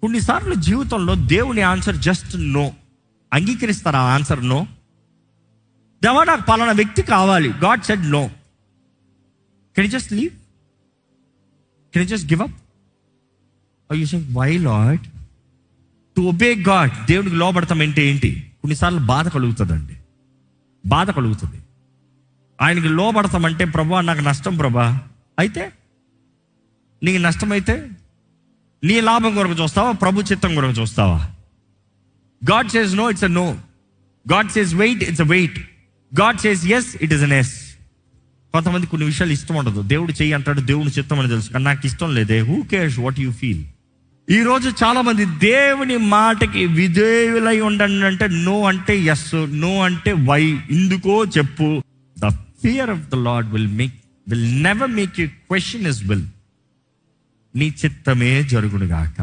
కొన్నిసార్లు జీవితంలో దేవుని ఆన్సర్ జస్ట్ నో. అంగీకరిస్తారా ఆ ఆన్సర్ నో? దేవా నాకు పలానా వ్యక్తి కావాలి, God said no. Can you just leave? Can you just give up? Are you saying why Lord? To obey God, దేవుడికి లోబడతాం అంటే ఏంటి? కొన్నిసార్లు బాధ కలుగుతుందండి, బాధ కలుగుతుంది. ఆయనకి లోబడతామంటే ప్రభా నాకు నష్టం ప్రభా, అయితే నీకు నష్టమైతే నీ లాభం కొరకు చూస్తావా, ప్రభు చిత్తం కొరకు చూస్తావా? God says no, it's a no. God says wait, it's a wait. God says yes, it is an yes. కొంతమంది కొన్ని విషయాలు ఇష్టం ఉండదు. దేవుడు చెయ్యి అంటాడు, దేవుని చిత్తం అని తెలుసు, కానీ నాకు ఇష్టం లేదే. Who cares what you feel? ఈరోజు చాలా మంది దేవుని మాటకి విధేయులై ఉండండి అంటే నో అంటే ఎస్, నో అంటే వై, ఎందుకో చెప్పు. The fear of the lord will never make you question his will. నీ చిత్తమే జరుగును గాక.